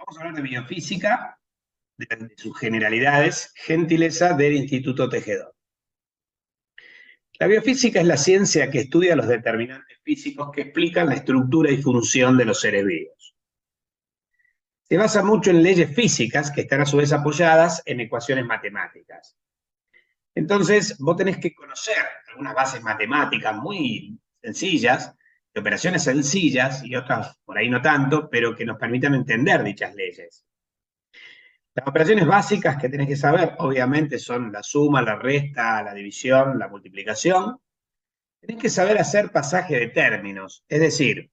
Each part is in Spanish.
Vamos a hablar de biofísica, de sus generalidades, gentileza del Instituto Tejedor. La biofísica es la ciencia que estudia los determinantes físicos que explican la estructura y función de los seres vivos. Se basa mucho en leyes físicas que están a su vez apoyadas en ecuaciones matemáticas. Entonces, vos tenés que conocer algunas bases matemáticas muy sencillas, de operaciones sencillas y otras por ahí no tanto, pero que nos permitan entender dichas leyes. Las operaciones básicas que tenés que saber, obviamente, son la suma, la resta, la división, la multiplicación. Tenés que saber hacer pasaje de términos, es decir,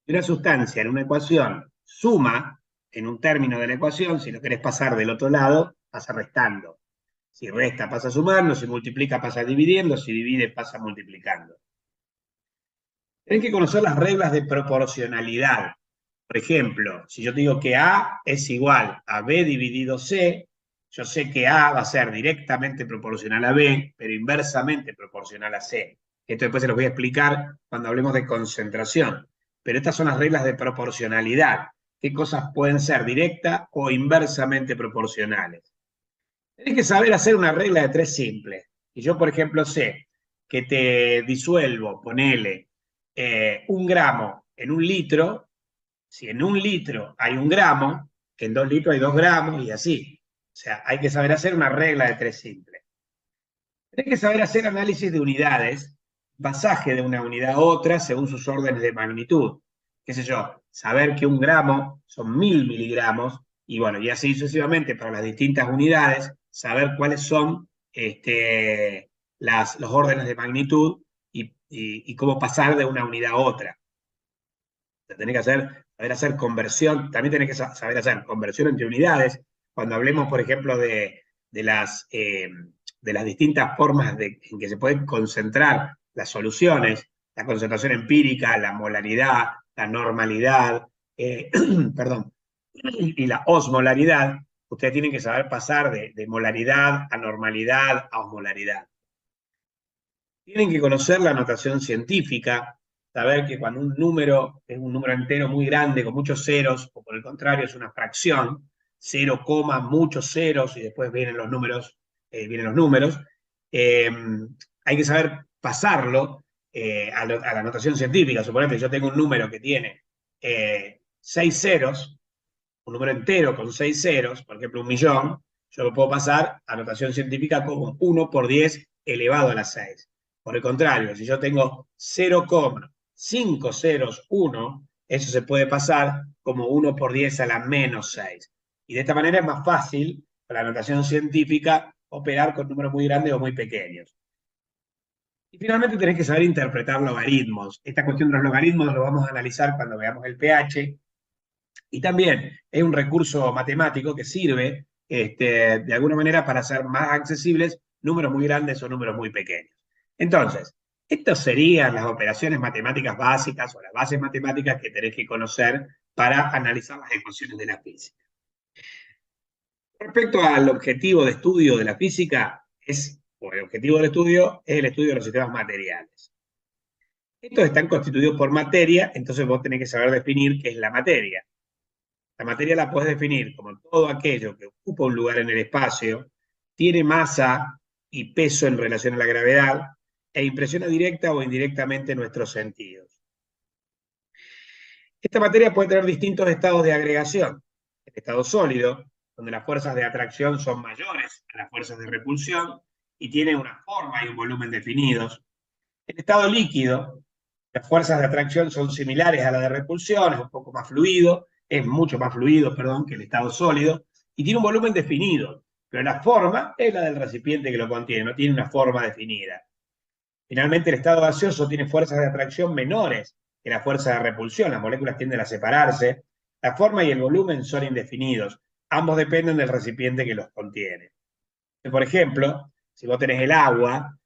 si una sustancia en una ecuación suma en un término de la ecuación, si lo querés pasar del otro lado, pasa restando. Si resta, pasa sumando, si multiplica, pasa dividiendo, si divide, pasa multiplicando. Tenés que conocer las reglas de proporcionalidad. Por ejemplo, si yo te digo que A es igual a B dividido C, yo sé que A va a ser directamente proporcional a B, pero inversamente proporcional a C. Esto después se los voy a explicar cuando hablemos de concentración. Pero estas son las reglas de proporcionalidad. ¿Qué cosas pueden ser directa o inversamente proporcionales? Tenés que saber hacer una regla de 3 simple. Y yo, por ejemplo, sé que te disuelvo, ponele, 1 gramo en 1 litro. Si en 1 litro hay 1 gramo, en 2 litros hay 2 gramos y así. O sea, hay que saber hacer una regla de 3 simple. Tenés que saber hacer análisis de unidades, pasaje de una unidad a otra según sus órdenes de magnitud. Qué sé yo, saber que 1 gramo son 1000 miligramos y bueno, y así sucesivamente para las distintas unidades, saber cuáles son los órdenes de magnitud y cómo pasar de una unidad a otra. Tenés que saber hacer conversión, también tenés que saber hacer conversión entre unidades. Cuando hablemos, por ejemplo, de las distintas formas en que se pueden concentrar las soluciones, la concentración empírica, la molaridad, la normalidad, perdón, y la osmolaridad, ustedes tienen que saber pasar de molaridad a normalidad a osmolaridad. Tienen que conocer la notación científica, saber que cuando un número es un número entero muy grande, con muchos ceros, o por el contrario es una fracción, 0, muchos ceros, y después vienen los números, hay que saber pasarlo a la notación científica. Suponete que yo tengo un número que tiene 6 ceros, un número entero con 6 ceros, por ejemplo 1.000.000, yo lo puedo pasar a notación científica como 1 por 10 elevado a la 6. Por el contrario, si yo tengo 0,501, eso se puede pasar como 1 por 10 a la menos 6. Y de esta manera es más fácil para la notación científica operar con números muy grandes o muy pequeños. Y finalmente tenés que saber interpretar logaritmos. Esta cuestión de los logaritmos lo vamos a analizar cuando veamos el pH. Y también es un recurso matemático que sirve de alguna manera para hacer más accesibles números muy grandes o números muy pequeños. Entonces, estas serían las operaciones matemáticas básicas o las bases matemáticas que tenés que conocer para analizar las ecuaciones de la física. Respecto al objetivo de estudio de la física, el objetivo del estudio es el estudio de los sistemas materiales. Estos están constituidos por materia, entonces vos tenés que saber definir qué es la materia. La materia la podés definir como todo aquello que ocupa un lugar en el espacio, tiene masa y peso en relación a la gravedad, e impresiona directa o indirectamente nuestros sentidos. Esta materia puede tener distintos estados de agregación. El estado sólido, donde las fuerzas de atracción son mayores a las fuerzas de repulsión y tiene una forma y un volumen definidos. El estado líquido, las fuerzas de atracción son similares a las de repulsión, es un poco más fluido, es mucho más fluido, perdón, que el estado sólido, y tiene un volumen definido, pero la forma es la del recipiente que lo contiene, no tiene una forma definida. Finalmente, el estado gaseoso tiene fuerzas de atracción menores que la fuerza de repulsión, las moléculas tienden a separarse, la forma y el volumen son indefinidos, ambos dependen del recipiente que los contiene. Por ejemplo, si vos tenés el agua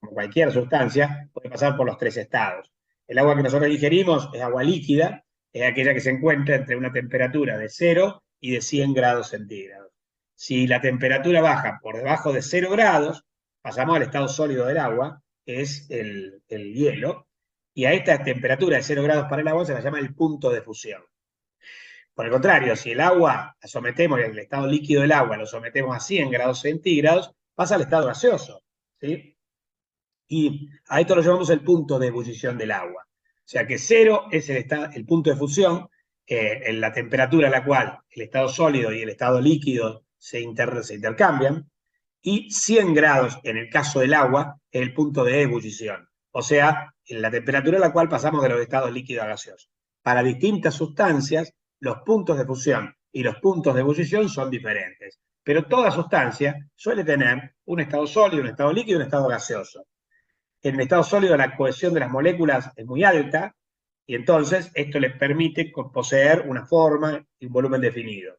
como cualquier sustancia, puede pasar por los 3 estados. El agua que nosotros ingerimos es agua líquida, es aquella que se encuentra entre una temperatura de 0 y de 100 grados centígrados. Si la temperatura baja por debajo de 0 grados, pasamos al estado sólido del agua, que es el hielo, y a esta temperatura de 0 grados para el agua se la llama el punto de fusión. Por el contrario, si el agua la sometemos, el estado líquido del agua lo sometemos a 100 grados centígrados, pasa al estado gaseoso, ¿sí? Y a esto lo llamamos el punto de ebullición del agua. O sea que 0 es el punto de fusión, en la temperatura a la cual el estado sólido y el estado líquido se intercambian, y 100 grados en el caso del agua es el punto de ebullición, o sea, en la temperatura a la cual pasamos de los estados líquidos a gaseosos. Para distintas sustancias, los puntos de fusión y los puntos de ebullición son diferentes, pero toda sustancia suele tener un estado sólido, un estado líquido y un estado gaseoso. En el estado sólido la cohesión de las moléculas es muy alta y entonces esto les permite poseer una forma y un volumen definido.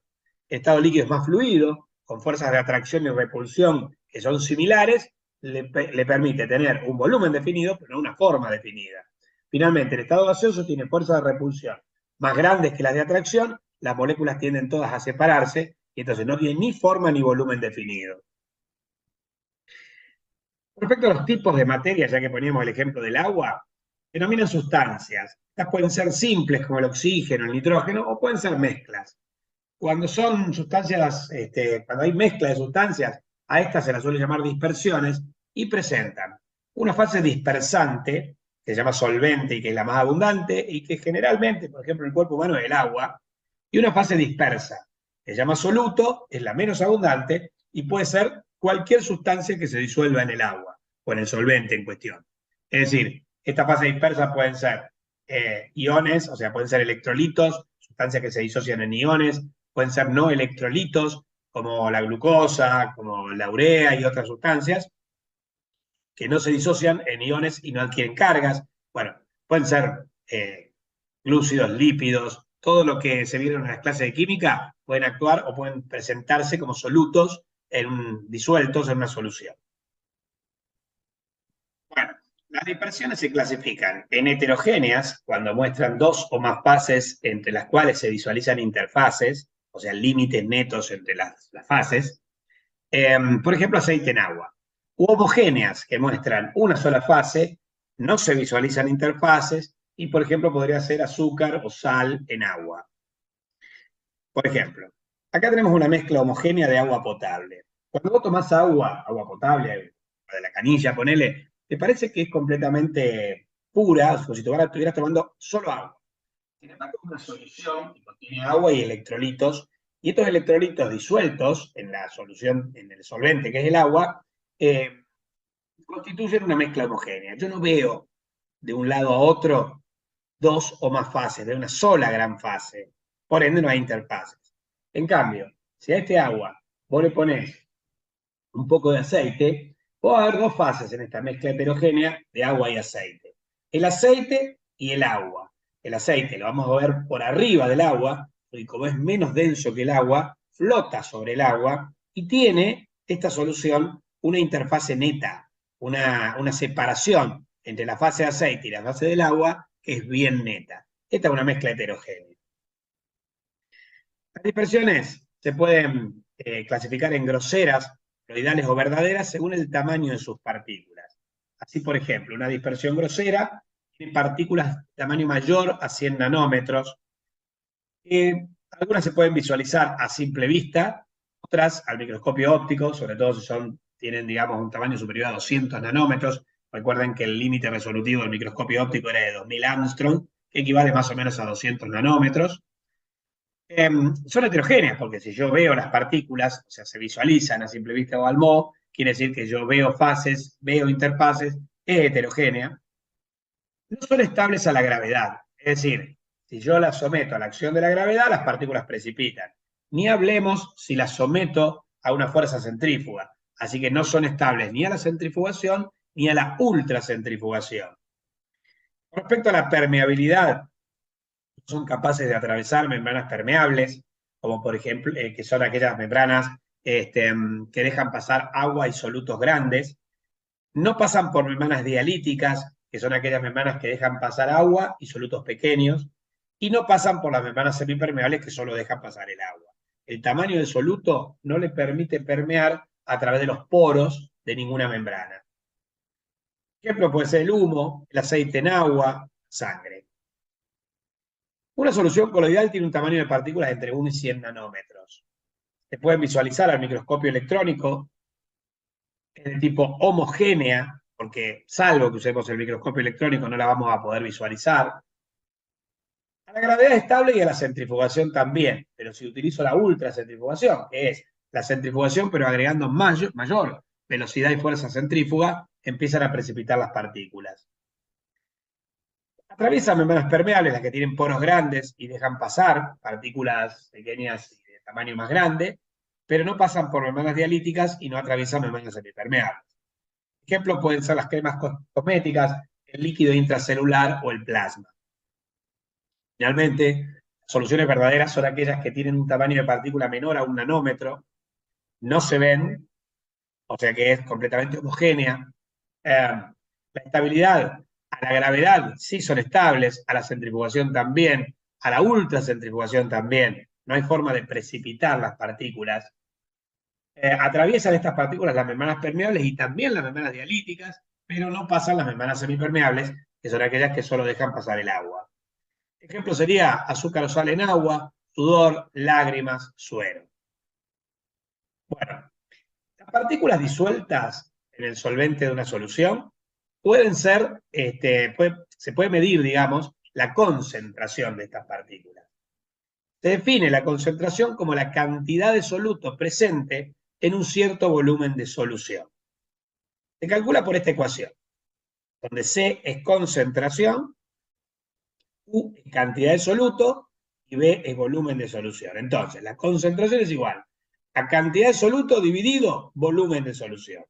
El estado líquido es más fluido, con fuerzas de atracción y repulsión que son similares, le permite tener un volumen definido, pero no una forma definida. Finalmente, el estado gaseoso tiene fuerzas de repulsión más grandes que las de atracción, las moléculas tienden todas a separarse y entonces no tienen ni forma ni volumen definido. Respecto a los tipos de materia, ya que poníamos el ejemplo del agua, denominan sustancias. Estas pueden ser simples como el oxígeno, el nitrógeno, o pueden ser mezclas. Cuando son sustancias, cuando hay mezcla de sustancias, a estas se las suele llamar dispersiones y presentan una fase dispersante, que se llama solvente y que es la más abundante, y que generalmente, por ejemplo, en el cuerpo humano es el agua, y una fase dispersa, que se llama soluto, es la menos abundante, y puede ser cualquier sustancia que se disuelva en el agua o en el solvente en cuestión. Es decir, esta fase dispersa pueden ser iones, o sea, pueden ser electrolitos, sustancias que se disocian en iones, pueden ser no electrolitos, como la glucosa, como la urea y otras sustancias, que no se disocian en iones y no adquieren cargas. Bueno, pueden ser glúcidos, lípidos, todo lo que se vieron en las clases de química, pueden actuar o pueden presentarse como solutos disueltos en una solución. Bueno, las dispersiones se clasifican en heterogéneas, cuando muestran dos o más fases entre las cuales se visualizan interfaces, o sea, límites netos entre las fases. Por ejemplo, aceite en agua. U homogéneas, que muestran una sola fase, no se visualizan interfaces, y por ejemplo podría ser azúcar o sal en agua. Por ejemplo, acá tenemos una mezcla homogénea de agua potable. Cuando vos tomás agua potable, de la canilla, ponele, te parece que es completamente pura, como si estuvieras tomando solo agua. Sin embargo, es una solución que contiene agua y electrolitos, y estos electrolitos disueltos en la solución, en el solvente que es el agua, constituyen una mezcla homogénea. Yo no veo de un lado a otro dos o más fases, de una sola gran fase. Por ende, no hay interfaces. En cambio, si a este agua vos le ponés un poco de aceite, va a haber dos fases en esta mezcla heterogénea de agua y aceite. El aceite y el agua. El aceite lo vamos a ver por arriba del agua, y como es menos denso que el agua, flota sobre el agua y tiene esta solución una interfase neta, una separación entre la fase de aceite y la fase del agua que es bien neta. Esta es una mezcla heterogénea. Las dispersiones se pueden clasificar en groseras, fluidales o verdaderas según el tamaño de sus partículas. Así, por ejemplo, una dispersión grosera tiene partículas de tamaño mayor a 100 nanómetros. Algunas se pueden visualizar a simple vista, otras al microscopio óptico, sobre todo si tienen, digamos, un tamaño superior a 200 nanómetros. Recuerden que el límite resolutivo del microscopio óptico era de 2000 Armstrong, que equivale más o menos a 200 nanómetros. Son heterogéneas, porque si yo veo las partículas, o sea, se visualizan a simple vista o al MO, quiere decir que yo veo fases, veo interfaces, es heterogénea. No son estables a la gravedad, es decir, si yo las someto a la acción de la gravedad, las partículas precipitan. Ni hablemos si las someto a una fuerza centrífuga, así que no son estables ni a la centrifugación ni a la ultracentrifugación. Respecto a la permeabilidad, son capaces de atravesar membranas permeables, como por ejemplo, que son aquellas membranas que dejan pasar agua y solutos grandes. No pasan por membranas dialíticas, que son aquellas membranas que dejan pasar agua y solutos pequeños, y no pasan por las membranas semipermeables que solo dejan pasar el agua. El tamaño del soluto no le permite permear a través de los poros de ninguna membrana. Por ejemplo, puede ser el humo, el aceite en agua, sangre. Una solución coloidal tiene un tamaño de partículas entre 1 y 100 nanómetros. Se pueden visualizar al microscopio electrónico de tipo homogénea, porque salvo que usemos el microscopio electrónico no la vamos a poder visualizar. A la gravedad estable y a la centrifugación también, pero si utilizo la ultracentrifugación, que es la centrifugación pero agregando mayor velocidad y fuerza centrífuga, empiezan a precipitar las partículas. Atraviesan membranas permeables, las que tienen poros grandes y dejan pasar partículas pequeñas y de tamaño más grande, pero no pasan por membranas dialíticas y no atraviesan membranas semipermeables. Ejemplos pueden ser las cremas cosméticas, el líquido intracelular o el plasma. Finalmente, soluciones verdaderas son aquellas que tienen un tamaño de partícula menor a 1 nanómetro, no se ven, o sea que es completamente homogénea. La estabilidad a la gravedad sí son estables, a la centrifugación también, a la ultracentrifugación también. No hay forma de precipitar las partículas. Atraviesan estas partículas las membranas permeables y también las membranas dialíticas, pero no pasan las membranas semipermeables, que son aquellas que solo dejan pasar el agua. Ejemplo sería azúcar o sal en agua, sudor, lágrimas, suero. Bueno, las partículas disueltas en el solvente de una solución pueden ser, se puede medir, digamos, la concentración de estas partículas. Se define la concentración como la cantidad de soluto presente en un cierto volumen de solución. Se calcula por esta ecuación, donde C es concentración, U es cantidad de soluto y B es volumen de solución. Entonces, la concentración es igual a cantidad de soluto dividido volumen de solución.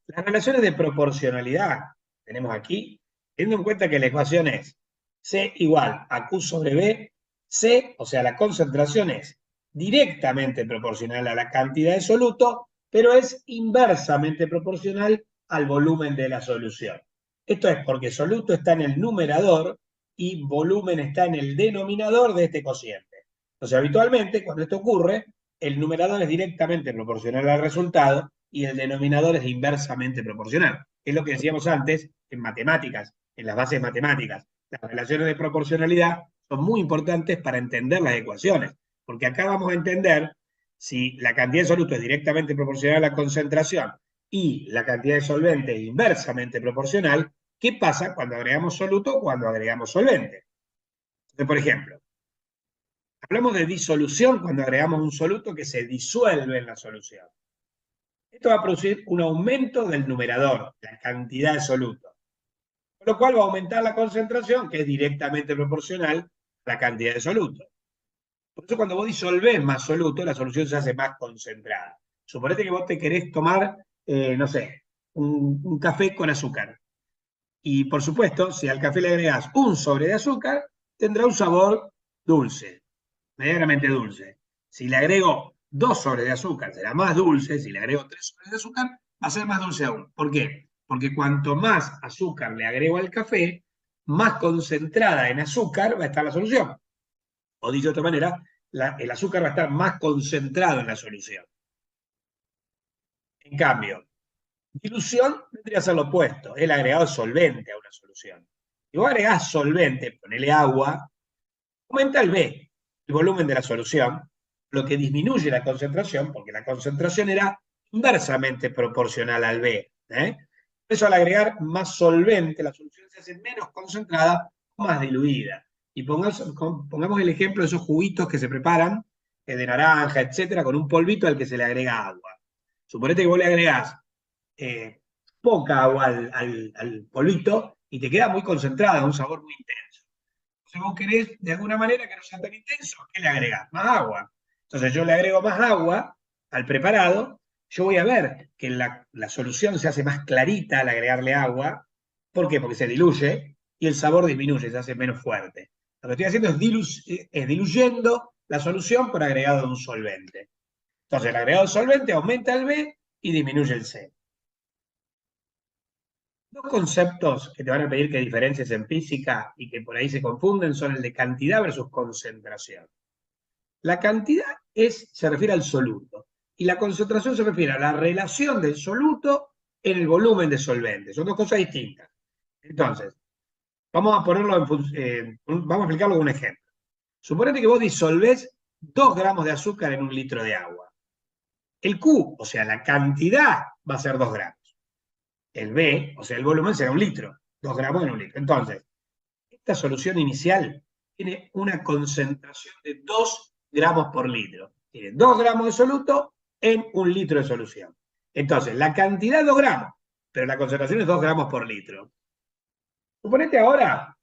Las relaciones de proporcionalidad que tenemos aquí, teniendo en cuenta que la ecuación es C igual a Q sobre B, C, o sea, la concentración es directamente proporcional a la cantidad de soluto, pero es inversamente proporcional al volumen de la solución. Esto es porque soluto está en el numerador y volumen está en el denominador de este cociente. Entonces, habitualmente, cuando esto ocurre, el numerador es directamente proporcional al resultado y el denominador es inversamente proporcional. Es lo que decíamos antes en matemáticas, en las bases matemáticas. Las relaciones de proporcionalidad son muy importantes para entender las ecuaciones, porque acá vamos a entender si la cantidad de soluto es directamente proporcional a la concentración y la cantidad de solvente es inversamente proporcional, ¿qué pasa cuando agregamos soluto o cuando agregamos solvente? Entonces, por ejemplo, hablamos de disolución cuando agregamos un soluto que se disuelve en la solución. Esto va a producir un aumento del numerador, la cantidad de soluto. Con lo cual va a aumentar la concentración, que es directamente proporcional a la cantidad de soluto. Por eso cuando vos disolvés más soluto, la solución se hace más concentrada. Suponete que vos te querés tomar, no sé, un café con azúcar. Y por supuesto, si al café le agregás 1 sobre de azúcar, tendrá un sabor dulce, medianamente dulce. Si le agrego 2 sobres de azúcar, será más dulce. Si le agrego 3 sobres de azúcar, va a ser más dulce aún. ¿Por qué? Porque cuanto más azúcar le agrego al café, más concentrada en azúcar va a estar la solución. O dicho de otra manera, el azúcar va a estar más concentrado en la solución. En cambio, dilución vendría a ser lo opuesto, el agregado solvente a una solución. Si vos agregás solvente, ponele agua, aumenta el B, el volumen de la solución, lo que disminuye la concentración, porque la concentración era inversamente proporcional al B. Por eso al agregar más solvente, la solución se hace menos concentrada o más diluida. Y pongamos el ejemplo de esos juguitos que se preparan, de naranja, etcétera, con un polvito al que se le agrega agua. Suponete que vos le agregás poca agua al polvito y te queda muy concentrada, un sabor muy intenso. Si vos querés, de alguna manera, que no sea tan intenso, ¿qué le agregás? Más agua. Entonces yo le agrego más agua al preparado, yo voy a ver que la solución se hace más clarita al agregarle agua. ¿Por qué? Porque se diluye y el sabor disminuye, se hace menos fuerte. Lo que estoy haciendo es diluyendo la solución por agregado de un solvente. Entonces el agregado de solvente aumenta el B y disminuye el C. Dos conceptos que te van a pedir que diferencies en física y que por ahí se confunden son el de cantidad versus concentración. La cantidad se refiere al soluto y la concentración se refiere a la relación del soluto en el volumen de solvente. Son dos cosas distintas. Entonces, Vamos a ponerlo vamos a explicarlo con un ejemplo. Suponete que vos disolvés 2 gramos de azúcar en 1 litro de agua. El Q, o sea, la cantidad, va a ser 2 gramos. El B, o sea, el volumen, será 1 litro. 2 gramos en 1 litro. Entonces, esta solución inicial tiene una concentración de 2 gramos por litro. Tiene 2 gramos de soluto en 1 litro de solución. Entonces, la cantidad es 2 gramos, pero la concentración es 2 gramos por litro. Suponete ahora,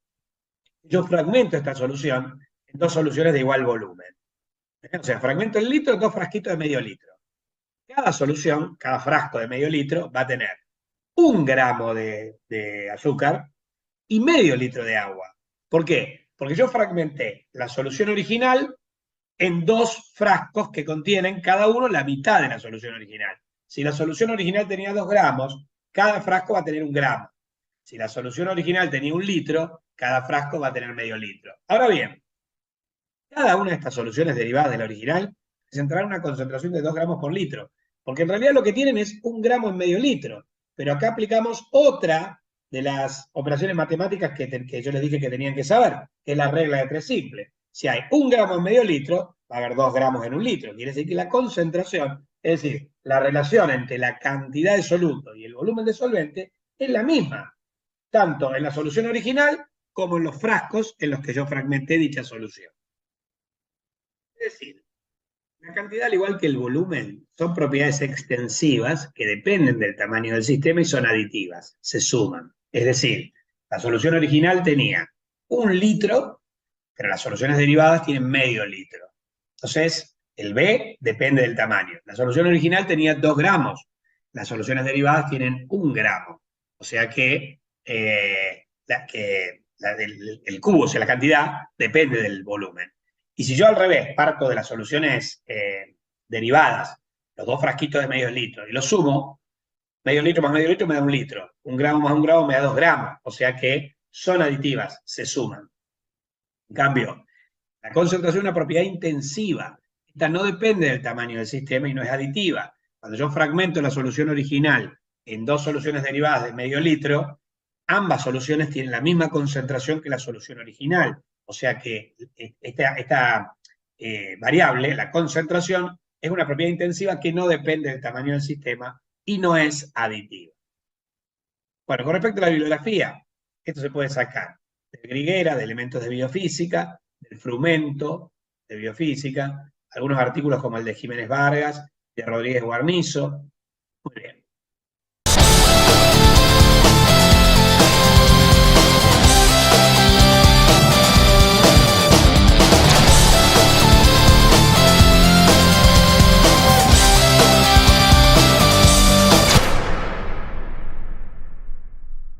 yo fragmento esta solución en 2 soluciones de igual volumen. O sea, fragmento el litro en 2 frasquitos de medio litro. Cada solución, cada frasco de medio litro, va a tener 1 gramo de azúcar y medio litro de agua. ¿Por qué? Porque yo fragmenté la solución original en 2 frascos que contienen cada uno la mitad de la solución original. Si la solución original tenía 2 gramos, cada frasco va a tener 1 gramo. Si la solución original tenía 1 litro, cada frasco va a tener medio litro. Ahora bien, cada una de estas soluciones derivadas de la original presentará una concentración de 2 gramos por litro, porque en realidad lo que tienen es 1 gramo en medio litro, pero acá aplicamos otra de las operaciones matemáticas que yo les dije que tenían que saber, que es la regla de 3 simple. Si hay 1 gramo en medio litro, va a haber 2 gramos en 1 litro. Quiere decir que la concentración, es decir, la relación entre la cantidad de soluto y el volumen de solvente es la misma, tanto en la solución original como en los frascos en los que yo fragmenté dicha solución. Es decir, la cantidad, al igual que el volumen, son propiedades extensivas que dependen del tamaño del sistema y son aditivas, se suman. Es decir, la solución original tenía 1 litro, pero las soluciones derivadas tienen medio litro. Entonces, el B depende del tamaño. La solución original tenía 2 gramos, las soluciones derivadas tienen 1 gramo. O sea que, el cubo, o sea, la cantidad, depende del volumen. Y si yo al revés parto de las soluciones derivadas, los 2 frasquitos de medio litro, y los sumo, medio litro más medio litro me da 1 litro. 1 gramo más 1 gramo me da 2 gramos. O sea que son aditivas, se suman. En cambio, la concentración es una propiedad intensiva. Esta no depende del tamaño del sistema y no es aditiva. Cuando yo fragmento la solución original en 2 soluciones derivadas de medio litro, ambas soluciones tienen la misma concentración que la solución original. O sea que esta variable, la concentración, es una propiedad intensiva que no depende del tamaño del sistema y no es aditiva. Bueno, con respecto a la bibliografía, esto se puede sacar de Griguera, de Elementos de Biofísica, del Frumento de Biofísica, algunos artículos como el de Jiménez Vargas, de Rodríguez Guarnizo. Muy bien.